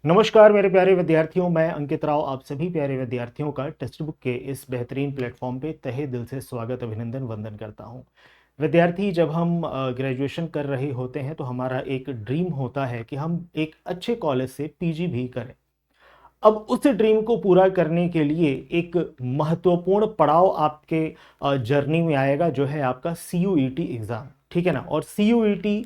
नमस्कार मेरे प्यारे विद्यार्थियों, मैं अंकित राव आप सभी प्यारे विद्यार्थियों का टेक्स्ट बुक के इस बेहतरीन प्लेटफॉर्म पे तहे दिल से स्वागत, अभिनंदन, वंदन करता हूँ। विद्यार्थी, जब हम ग्रेजुएशन कर रहे होते हैं तो हमारा एक ड्रीम होता है कि हम एक अच्छे कॉलेज से पीजी भी करें। अब उस ड्रीम को पूरा करने के लिए एक महत्वपूर्ण पड़ाव आपके जर्नी में आएगा, जो है आपका CUET एग्ज़ाम। ठीक है ना। और CUET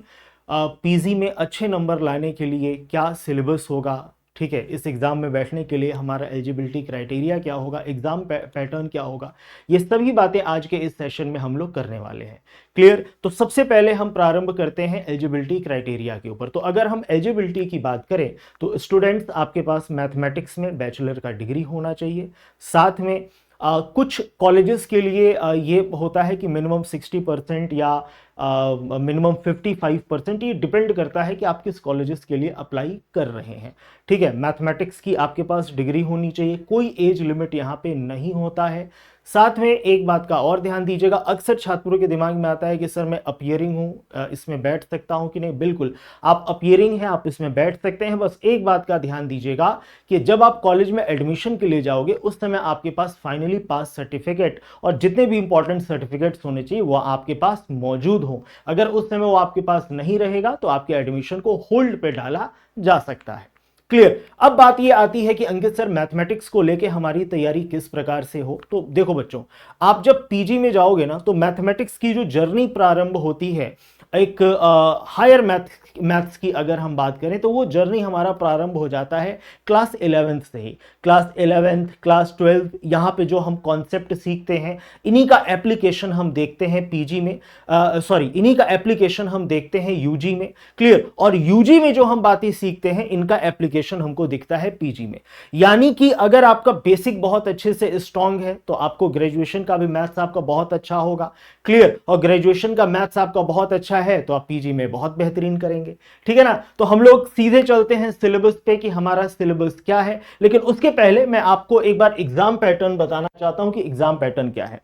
पीजी में अच्छे नंबर लाने के लिए क्या सिलेबस होगा, ठीक है, इस एग्ज़ाम में बैठने के लिए हमारा एलिजिबिलिटी क्राइटेरिया क्या होगा, एग्ज़ाम पैटर्न क्या होगा, ये सभी बातें आज के इस सेशन में हम लोग करने वाले हैं। क्लियर। तो सबसे पहले हम प्रारंभ करते हैं एलिजिबिलिटी क्राइटेरिया के ऊपर। तो अगर हम एलिजिबिलिटी की बात करें तो स्टूडेंट्स, आपके पास मैथमेटिक्स में बैचलर का डिग्री होना चाहिए। साथ में कुछ कॉलेजेस के लिए ये होता है कि मिनिमम 60% या मिनिमम 55%, ये डिपेंड करता है कि आप किस कॉलेजेस के लिए अप्लाई कर रहे हैं। ठीक है। मैथमेटिक्स की आपके पास डिग्री होनी चाहिए, कोई एज लिमिट यहाँ पे नहीं होता है। साथ में एक बात का और ध्यान दीजिएगा, अक्सर छात्रों के दिमाग में आता है कि सर मैं अपीयरिंग हूँ, इसमें बैठ सकता हूँ कि नहीं। बिल्कुल, आप अपीयरिंग हैं, आप इसमें बैठ सकते हैं। बस एक बात का ध्यान दीजिएगा कि जब आप कॉलेज में एडमिशन के लिए जाओगे उस समय आपके पास फाइनली पास सर्टिफिकेट और जितने भी इंपॉर्टेंट सर्टिफिकेट्स होने चाहिए वो आपके पास मौजूद हो। अगर उस समय वो आपके पास नहीं रहेगा तो आपके एडमिशन को होल्ड पे डाला जा सकता है। क्लियर। अब बात ये आती है कि अंकित सर, मैथमेटिक्स को लेके हमारी तैयारी किस प्रकार से हो। तो देखो बच्चों, आप जब पीजी में जाओगे ना तो मैथमेटिक्स की जो जर्नी प्रारंभ होती है, एक हायर मैथ्स की अगर हम बात करें तो वो जर्नी हमारा प्रारंभ हो जाता है क्लास 11th से ही। क्लास 11th, क्लास 12th, यहाँ पे जो हम कॉन्सेप्ट सीखते हैं इन्हीं का एप्लीकेशन हम देखते हैं पीजी में, इन्हीं का एप्लीकेशन हम देखते हैं यूजी में। क्लियर। और यूजी में जो हम बातें सीखते हैं इनका एप्लीकेशन हमको दिखता है पीजी में। यानी कि अगर आपका बेसिक बहुत अच्छे से स्ट्रांग है तो आपको ग्रेजुएशन का भी मैथ्स आपका बहुत अच्छा होगा। क्लियर। और ग्रेजुएशन का मैथ्स आपका बहुत अच्छा है तो आप पीजी में बहुत बेहतरीन करेंगे। ठीक है ना। तो हम लोग सीधे चलते हैं सिलेबस पे कि हमारा सिलेबस क्या है। लेकिन उसके पहले मैं आपको एक बार एग्जाम पैटर्न बताना चाहता हूं कि एग्जाम पैटर्न क्या है।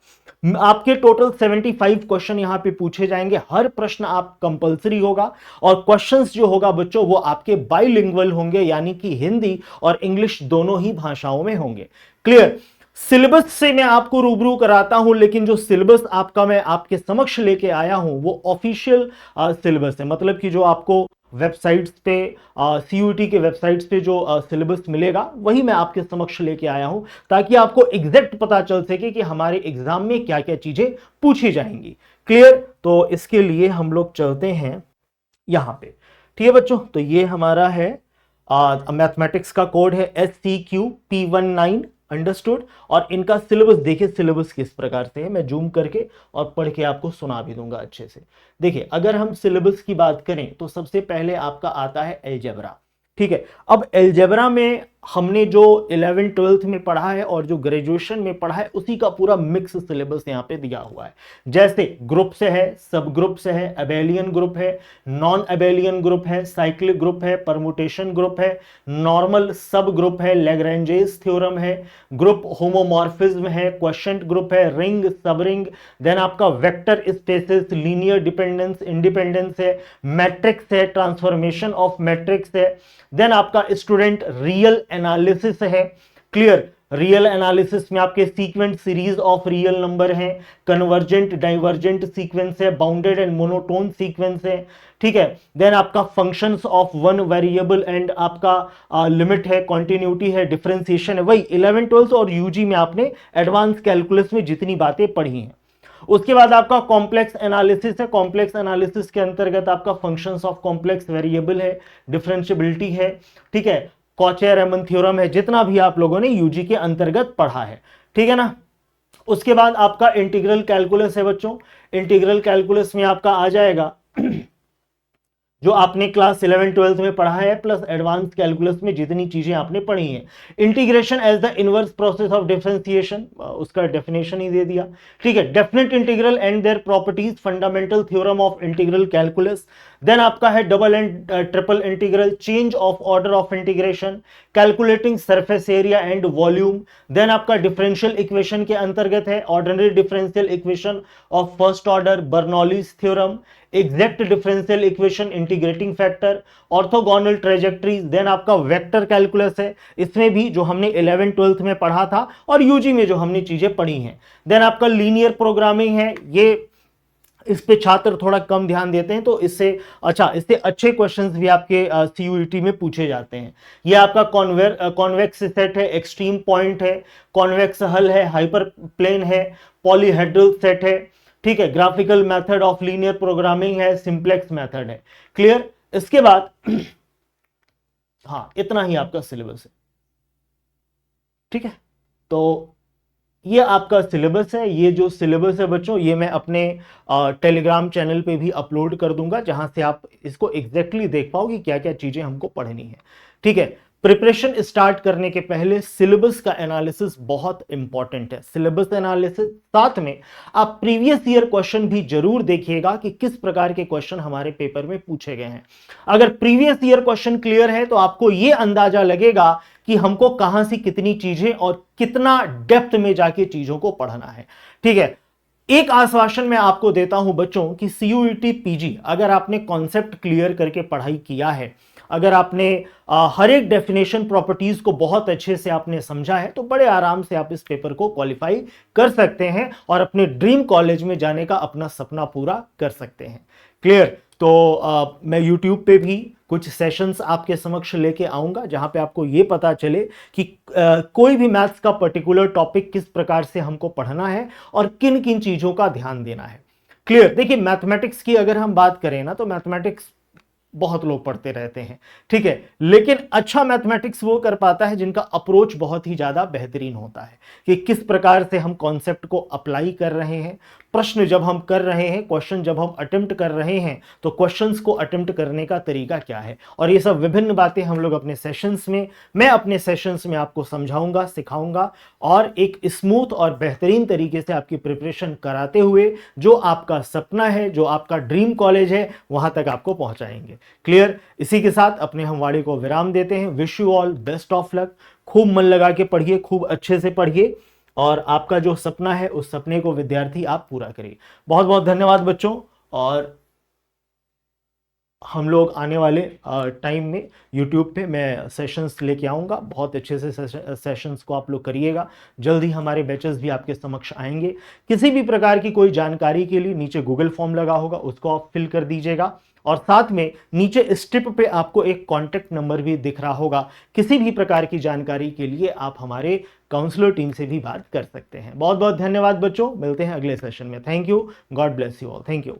आपके टोटल 75 क्वेश्चन यहां पे पूछे जाएंगे। हर प्रश्न आप कंपलसरी होगा और क्वेश्चंस जो होगा बच्चों वो आपके बाइलिंगुअल होंगे, यानी कि हिंदी और इंग्लिश दोनों ही भाषाओं में होंगे। क्लियर। सिलेबस से मैं आपको रूबरू कराता हूं, लेकिन जो सिलेबस आपका मैं आपके समक्ष लेके आया हूं वो ऑफिशियल सिलेबस है। मतलब कि जो आपको वेबसाइट्स पे, CUET के वेबसाइट्स पे जो सिलेबस मिलेगा वही मैं आपके समक्ष लेके आया हूं, ताकि आपको एग्जैक्ट पता चल सके कि हमारे एग्जाम में क्या क्या चीजें पूछी जाएंगी। क्लियर। तो इसके लिए हम लोग चलते हैं यहां पे। ठीक है बच्चों, तो ये हमारा है मैथमेटिक्स का कोड है SCQP19। अंडरस्टूड। और इनका सिलेबस देखिए, सिलेबस किस प्रकार से है, मैं जूम करके और पढ़ के आपको सुना भी दूंगा अच्छे से। देखिए, अगर हम सिलेबस की बात करें तो सबसे पहले आपका आता है अलजेब्रा। ठीक है। अब अलजेब्रा में हमने जो 11 12th में पढ़ा है और जो ग्रेजुएशन में पढ़ा है उसी का पूरा मिक्स सिलेबस यहां पे दिया हुआ है। जैसे ग्रुप से है, सब ग्रुप से है, अबेलियन ग्रुप है, नॉन अबेलियन ग्रुप है, साइक्लिक ग्रुप है, परमुटेशन ग्रुप है, नॉर्मल सब ग्रुप है, लैग्रेंजेस थ्योरम है, ग्रुप होमोमॉर्फिज्म है, क्वोशिएंट ग्रुप है, रिंग, सब रिंग, देन आपका vector spaces, linear dependence, independence है, मैट्रिक्स है, ट्रांसफॉर्मेशन ऑफ मैट्रिक्स है, देन आपका स्टूडेंट रियल एनालिसिस है। क्लियर। रियल एनालिसिस में आपके sequence series of real number है, कन्वर्जेंट डाइवर्जेंट सीक्वेंस है, बाउंडेड एंड मोनोटोन सीक्वेंस है। ठीक है। देन आपका functions of one variable and आपका लिमिट है, कॉन्टिन्यूटी है, डिफरेंशिएशन है। वही 11 12 और यूजी में आपने एडवांस कैलकुलस में जितनी बातें पढ़ी हैं। उसके बाद आपका कॉम्प्लेक्स एनालिसिस है। कॉम्प्लेक्स एनालिसिस के अंतर्गत आपका फंक्शंस ऑफ कॉम्प्लेक्स वेरिएबल है, डिफरेंशियबिलिटी है। ठीक है। कॉचे-रेमन थ्योरम है, जितना भी आप लोगों ने यूजी के अंतर्गत पढ़ा है। ठीक है ना। उसके बाद आपका इंटीग्रल कैलकुलस है बच्चों। इंटीग्रल कैलकुलस में आपका आ जाएगा जो आपने क्लास 11 12 में पढ़ा है, प्लस एडवांस कैलकुलस में जितनी चीजें आपने पढ़ी हैं। Integration as the inverse process of differentiation, उसका डेफिनेशन ही दे दिया। ठीक है। Definite integral and their properties, fundamental theorem of integral calculus. Then आपका है double and triple integral, change of order of integration, calculating surface area and volume. Then आपका differential equation के अंतर्गत है ordinary differential equation of first order, Bernoulli's theorem, exact differential equation, integrating factor, orthogonal trajectories, then आपका vector calculus है, इसमें भी जो हमने 11th-12th में पढ़ा था और यूजी में जो हमने चीजें पढ़ी हैं। देन आपका लीनियर प्रोग्रामिंग है, ये इस पे छात्र थोड़ा कम ध्यान देते हैं, तो इससे इससे अच्छे क्वेश्चंस भी आपके सीयूईटी में पूछे जाते हैं। ये आपका कॉन्वेक्स सेट है, एक्सट्रीम पॉइंट है, कॉन्वेक्स हल है, हाइपर प्लेन है, पॉलीहेड्रल सेट है, ठीक है, graphical method of linear programming है, सिंप्लेक्स मेथड है। क्लियर? इसके बाद हाँ, इतना ही आपका सिलेबस है, ठीक है। तो ये आपका सिलेबस है। ये जो सिलेबस है बच्चों, ये मैं अपने टेलीग्राम चैनल पे भी अपलोड कर दूंगा, जहां से आप इसको एग्जैक्टली देख पाओ कि क्या क्या चीजें हमको पढ़नी है, ठीक है। प्रिपरेशन स्टार्ट करने के पहले सिलेबस का एनालिसिस बहुत इंपॉर्टेंट है। सिलेबस एनालिसिस, साथ में आप प्रीवियस ईयर क्वेश्चन भी जरूर देखिएगा कि किस प्रकार के क्वेश्चन हमारे पेपर में पूछे गए हैं। अगर प्रीवियस ईयर क्वेश्चन क्लियर है तो आपको यह अंदाजा लगेगा कि हमको कहां से कितनी चीजें और कितना डेप्थ में जाके चीजों को पढ़ना है, ठीक है। एक आश्वासन मैं आपको देता हूं बच्चों कि सीयूईटी पीजी, अगर आपने कॉन्सेप्ट क्लियर करके पढ़ाई किया है, अगर आपने हर एक डेफिनेशन प्रॉपर्टीज को बहुत अच्छे से आपने समझा है, तो बड़े आराम से आप इस पेपर को क्वालिफाई कर सकते हैं और अपने ड्रीम कॉलेज में जाने का अपना सपना पूरा कर सकते हैं। क्लियर? तो मैं YouTube पे भी कुछ सेशंस आपके समक्ष लेके आऊंगा, जहां पे आपको ये पता चले कि कोई भी मैथ्स का पर्टिकुलर टॉपिक किस प्रकार से हमको पढ़ना है और किन किन चीजों का ध्यान देना है। क्लियर? देखिए, मैथमेटिक्स की अगर हम बात करें ना, तो मैथमेटिक्स बहुत लोग पढ़ते रहते हैं, ठीक है, लेकिन अच्छा मैथमेटिक्स वो कर पाता है जिनका अप्रोच बहुत ही ज्यादा बेहतरीन होता है, कि किस प्रकार से हम कॉन्सेप्ट को अप्लाई कर रहे हैं, प्रश्न जब हम कर रहे हैं, क्वेश्चन जब हम अटेम्प्ट कर रहे हैं, तो क्वेश्चंस को अटेम्प्ट करने का तरीका क्या है। और ये सब विभिन्न बातें हम लोग अपने सेशंस में, मैं अपने सेशंस में आपको समझाऊंगा, सिखाऊंगा और एक स्मूथ और बेहतरीन तरीके से आपकी प्रिपरेशन कराते हुए जो आपका सपना है, जो आपका ड्रीम कॉलेज है, वहां तक आपको पहुंचाएंगे। क्लियर? इसी के साथ अपने हम वाणी को विराम देते हैं। Wish you all best of luck. खूब मन लगा के पढ़िए, खूब अच्छे से पढ़िए और आपका जो सपना है उस सपने को विद्यार्थी आप पूरा करिए। बहुत बहुत धन्यवाद बच्चों। और हम लोग आने वाले टाइम में YouTube पे मैं सेशंस लेके आऊँगा, बहुत अच्छे से सेशंस को आप लोग करिएगा। जल्द ही हमारे बैचेस भी आपके समक्ष आएंगे। किसी भी प्रकार की कोई जानकारी के लिए नीचे गूगल फॉर्म लगा होगा, उसको आप फिल कर दीजिएगा और साथ में नीचे स्टिप पे आपको एक कॉन्टैक्ट नंबर भी दिख रहा होगा। किसी भी प्रकार की जानकारी के लिए आप हमारे काउंसलर टीम से भी बात कर सकते हैं। बहुत बहुत धन्यवाद बच्चों, मिलते हैं अगले सेशन में। Thank you, God bless you all, thank you.